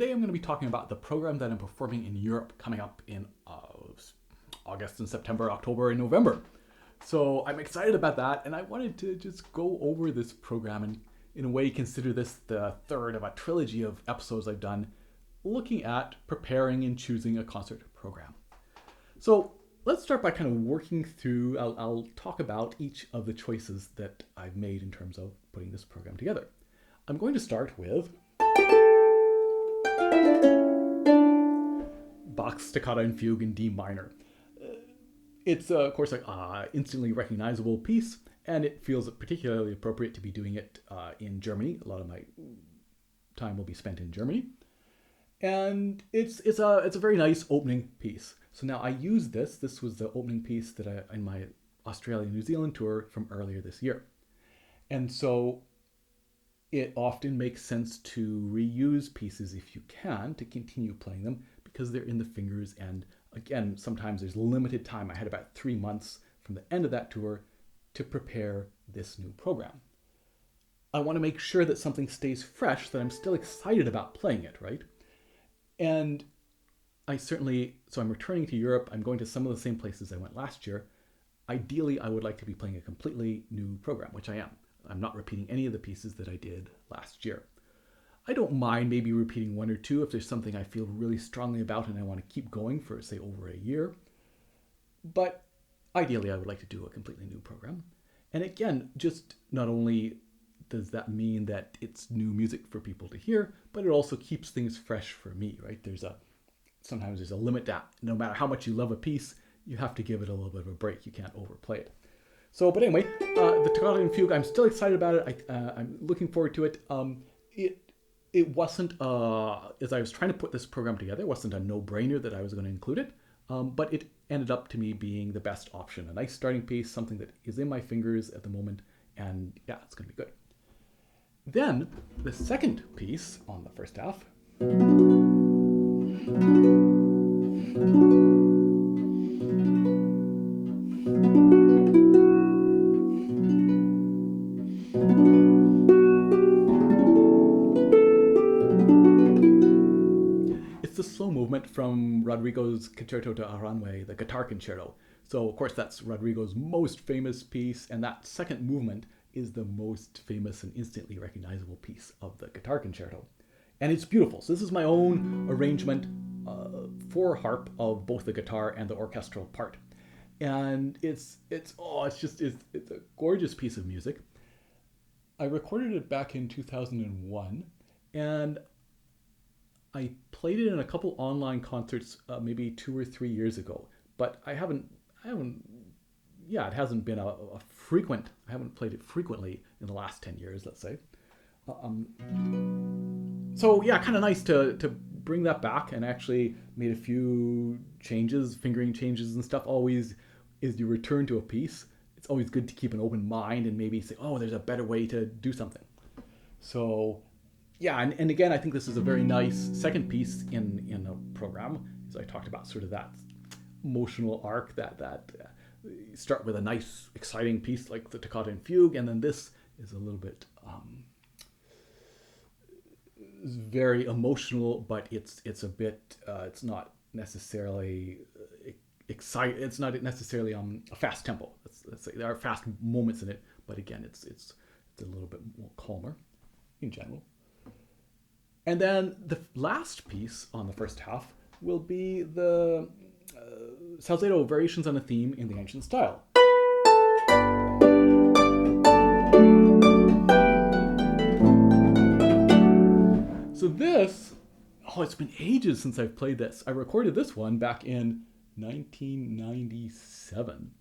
today I'm going to be talking about the program that I'm performing in Europe coming up in August and September, October and November. So I'm excited about that, and I wanted to just go over this program and in a way consider this the third of a trilogy of episodes I've done looking at preparing and choosing a concert program. So let's start by kind of working through, I'll talk about each of the choices that I've made in terms of putting this program together. I'm going to start with Bach's Toccata and Fugue in D minor. It's, of course, an instantly recognizable piece, and it feels particularly appropriate to be doing it in Germany. A lot of my time will be spent in Germany. And it's a very nice opening piece. So now I use this. This was the opening piece that in my Australia-New Zealand tour from earlier this year. And so it often makes sense to reuse pieces if you can to continue playing them because they're in the fingers. And again, sometimes there's limited time. I had about 3 months from the end of that tour to prepare this new program. I want to make sure that something stays fresh, that I'm still excited about playing it, right? And so I'm returning to Europe. I'm going to some of the same places I went last year. Ideally, I would like to be playing a completely new program, which I am. I'm not repeating any of the pieces that I did last year. I don't mind maybe repeating one or two if there's something I feel really strongly about and I want to keep going for, say, over a year. But ideally, I would like to do a completely new program. And again, just not only does that mean that it's new music for people to hear, but it also keeps things fresh for me, right? Sometimes there's a limit that no matter how much you love a piece, you have to give it a little bit of a break. You can't overplay it. But anyway, the Toccata and Fugue, I'm still excited about it. I'm looking forward to it. It wasn't, as I was trying to put this program together, it wasn't a no-brainer that I was going to include it, but it ended up to me being the best option. A nice starting piece, something that is in my fingers at the moment, and yeah, it's going to be good. Then, the second piece on the first half slow movement from Rodrigo's Concerto to Aranjuez, the guitar concerto. So, of course, that's Rodrigo's most famous piece, and that second movement is the most famous and instantly recognizable piece of the guitar concerto. And it's beautiful. So this is my own arrangement for harp of both the guitar and the orchestral part. And it's a gorgeous piece of music. I recorded it back in 2001, and I played it in a couple online concerts maybe 2 or 3 years ago, but it hasn't been a frequent, I haven't played it frequently in the last 10 years, let's say. So yeah, kind of nice to bring that back, and actually made a few changes, fingering changes and stuff. Always, as you return to a piece, it's always good to keep an open mind and maybe say, oh, there's a better way to do something. So yeah, and again, I think this is a very nice second piece in a program, as I talked about sort of that emotional arc that start with a nice, exciting piece like the Toccata and Fugue, and then this is a little bit very emotional, but it's a bit it's not necessarily exciting. It's not necessarily a fast tempo. Let's say there are fast moments in it, but again, it's a little bit more calmer in general. And then the last piece on the first half will be the Salzedo Variations on a Theme in the Ancient Style. So this, it's been ages since I've played this. I recorded this one back in 1997.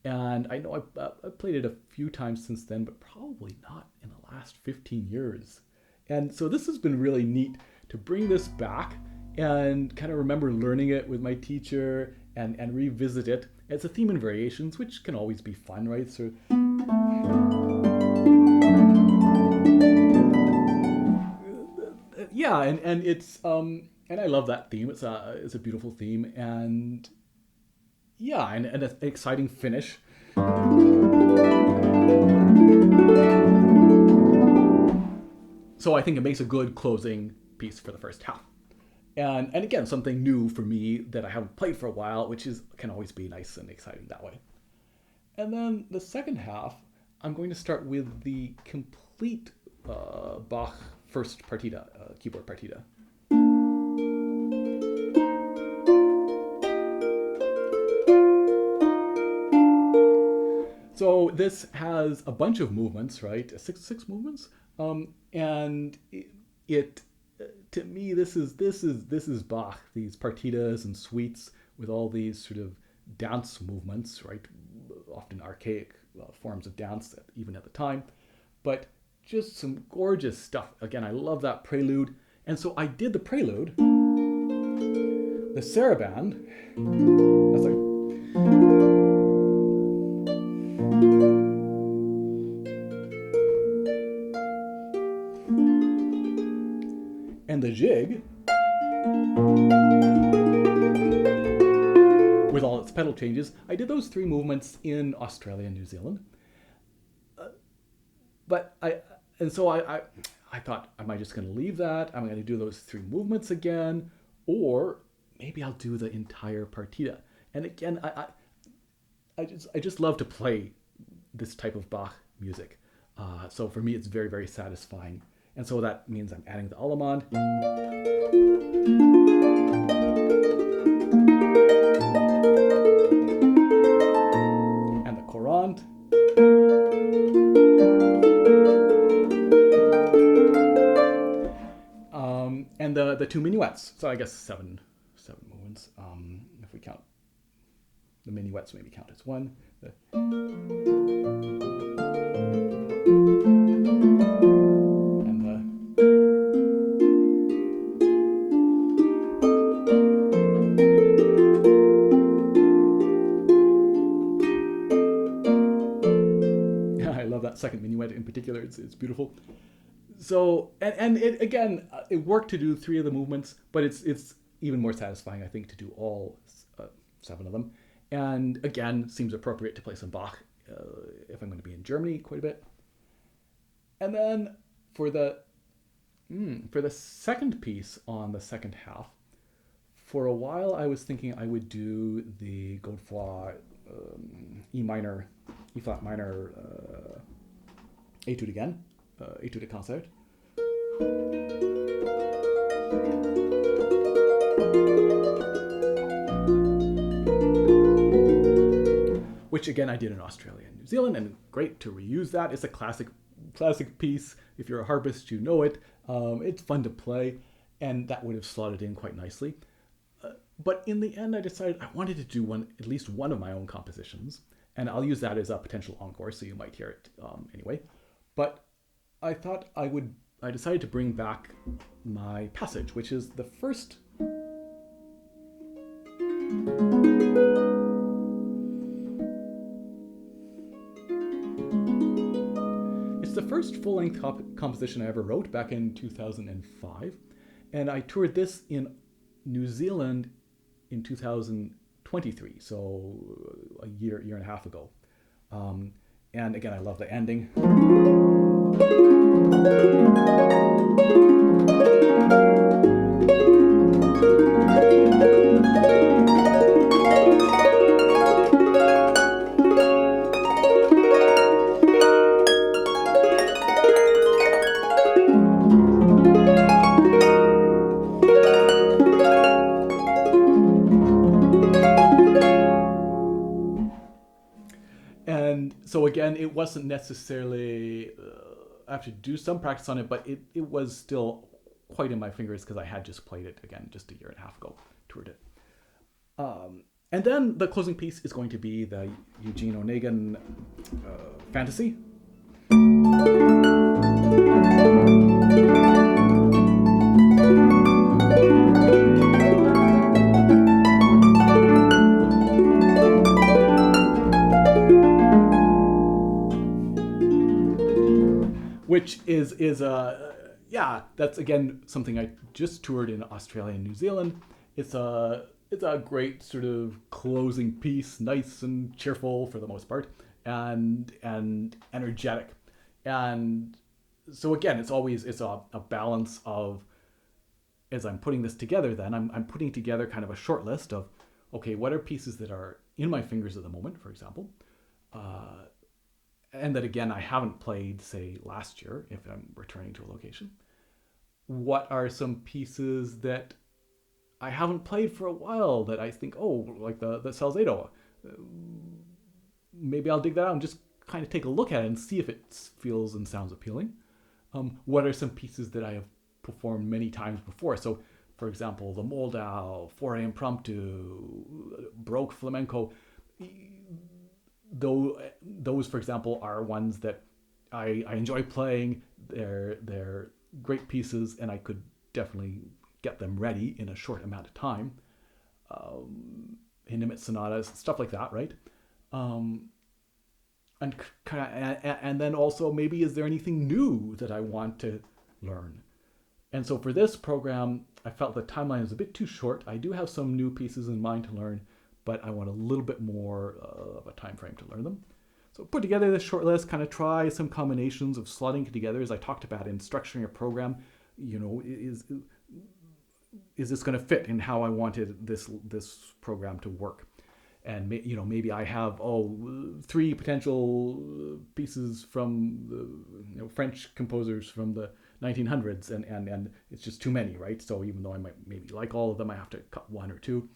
And I know I've played it a few times since then, but probably not in the last 15 years. And so this has been really neat to bring this back and kind of remember learning it with my teacher and revisit it. It's a theme in variations, which can always be fun, right? So yeah, and it's and I love that theme. It's a beautiful theme, and yeah, and an exciting finish. So I think it makes a good closing piece for the first half. And again, something new for me that I haven't played for a while, which can always be nice and exciting that way. And then the second half, I'm going to start with the complete Bach first partita, keyboard partita. So this has a bunch of movements, right? Six movements, and it to me this is Bach. These partitas and suites with all these sort of dance movements, right? Often archaic forms of dance, even at the time, but just some gorgeous stuff. Again, I love that prelude, and so I did the prelude, the saraband. That's like. And the jig, with all its pedal changes. I did those three movements in Australia and New Zealand. So I thought, am I just going to leave that? Am I going to do those three movements again? Or maybe I'll do the entire partita. And again, I just love to play this type of Bach music. So for me, it's very, very satisfying. And so that means I'm adding the Allemande. And the Courant. And the two minuets. So I guess seven movements. If we count the minuets, maybe count as one. That second minuet in particular, it's beautiful. So and it again, it worked to do three of the movements, but it's even more satisfying, I think, to do all seven of them. And again, seems appropriate to play some Bach if I'm going to be in Germany quite a bit. And then for the second piece on the second half, for a while I was thinking I would do the Godefroy E flat minor Etude again, Etude concert. Which again I did in Australia and New Zealand, and great to reuse that. It's a classic piece. If you're a harpist, you know it. It's fun to play, and that would have slotted in quite nicely. But in the end, I decided I wanted to do at least one of my own compositions, and I'll use that as a potential encore, so you might hear it anyway. But I thought I decided to bring back my passage, which is the first. It's the first full-length composition I ever wrote back in 2005, and I toured this in New Zealand in 2023, so a year and a half ago. And again, I love the ending. And so again, it wasn't necessarily, I have to do some practice on it, but it was still quite in my fingers because I had just played it again just a year and a half ago, toured it. And then the closing piece is going to be the Eugene Onegin Fantasy. Which is that's again something I just toured in Australia and New Zealand. It's a great sort of closing piece, nice and cheerful for the most part, and energetic. And so again, it's a balance of as I'm putting this together, then I'm putting together kind of a short list of, okay, what are pieces that are in my fingers at the moment, for example, and that again I haven't played, say, last year if I'm returning to a location. What are some pieces that I haven't played for a while that I think, oh, like the Salzedo, maybe I'll dig that out and just kind of take a look at it and see if it feels and sounds appealing. What are some pieces that I have performed many times before? So, for example, the Moldau, Foray Impromptu, Baroque Flamenco. Those, for example, are ones that I enjoy playing. They're great pieces, and I could definitely get them ready in a short amount of time. Hindemith sonatas, stuff like that, right? And then also, maybe, is there anything new that I want to learn? And so for this program, I felt the timeline is a bit too short. I do have some new pieces in mind to learn, but I want a little bit more of a time frame to learn them. So put together this short list, kind of try some combinations of slotting it together, as I talked about in structuring a program. Is this going to fit in how I wanted this program to work? And maybe I have 3 potential pieces from the French composers from the 1900s, and it's just too many, right? So even though I might maybe like all of them, I have to cut 1 or 2.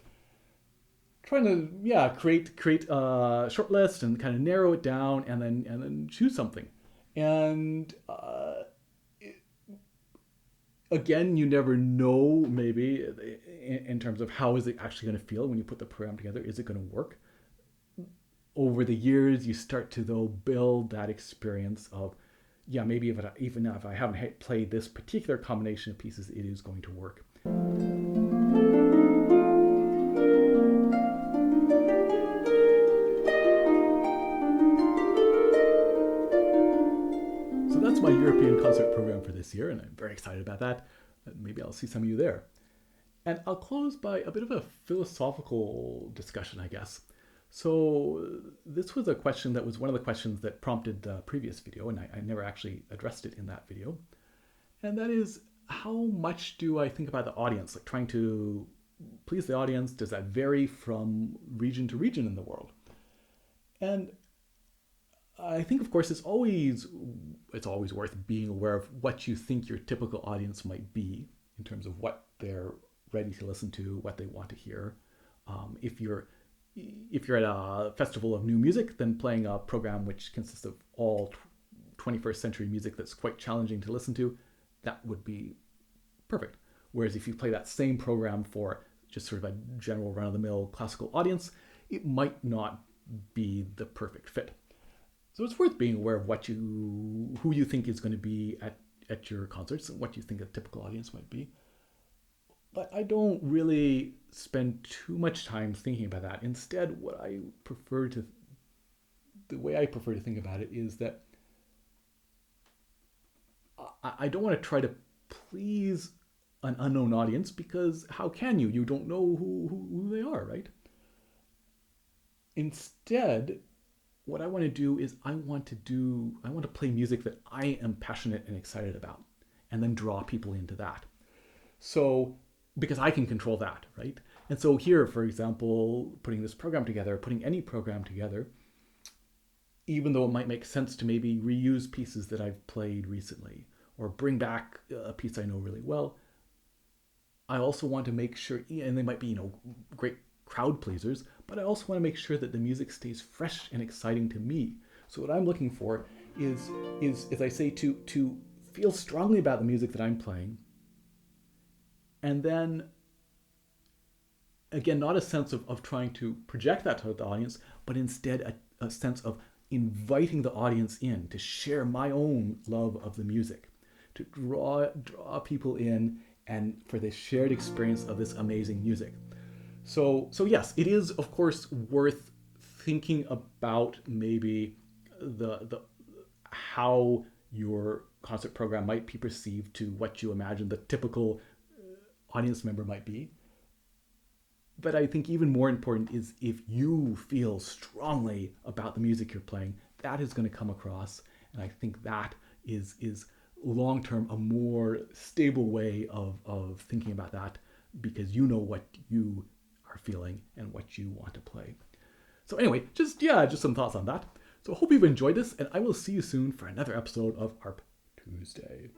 Trying to create a short list and kind of narrow it down, and then choose something. And again, you never know, maybe, in terms of how is it actually going to feel when you put the program together. Is it going to work? Over the years, you start to, though, build that experience of, maybe even if I haven't played this particular combination of pieces, it is going to work. So that's my European concert program for this year, and I'm very excited about that. Maybe I'll see some of you there. And I'll close by a bit of a philosophical discussion, I guess. So this was a question that was one of the questions that prompted the previous video, and I never actually addressed it in that video. And that is, how much do I think about the audience? Like, trying to please the audience, does that vary from region to region in the world? And I think, of course, it's always worth being aware of what you think your typical audience might be in terms of what they're ready to listen to, what they want to hear. If you're at a festival of new music, then playing a program which consists of all 21st century music that's quite challenging to listen to, that would be perfect. Whereas if you play that same program for just sort of a general run-of-the-mill classical audience, it might not be the perfect fit. So it's worth being aware of who you think is going to be at your concerts and what you think a typical audience might be. But I don't really spend too much time thinking about that. Instead, the way I prefer to think about it is that I don't want to try to please an unknown audience, because how can you? You don't know who they are, right? Instead, what I want to do is I want to play music that I am passionate and excited about, and then draw people into that. So, because I can control that, right? And so here, for example, putting this program together, putting any program together, even though it might make sense to maybe reuse pieces that I've played recently, or bring back a piece I know really well, I also want to make sure, and they might be, great crowd pleasers, but I also want to make sure that the music stays fresh and exciting to me. So what I'm looking for is as I say, to feel strongly about the music that I'm playing, and then, again, not a sense of trying to project that to the audience, but instead a sense of inviting the audience in to share my own love of the music, to draw people in, and for this shared experience of this amazing music. So yes, it is, of course, worth thinking about maybe the how your concert program might be perceived to what you imagine the typical audience member might be. But I think even more important is, if you feel strongly about the music you're playing, that is going to come across. And I think that is long-term a more stable way of thinking about that, because you know what you are feeling and what you want to play. So anyway, just some thoughts on that. So I hope you've enjoyed this, and I will see you soon for another episode of Harp Tuesday.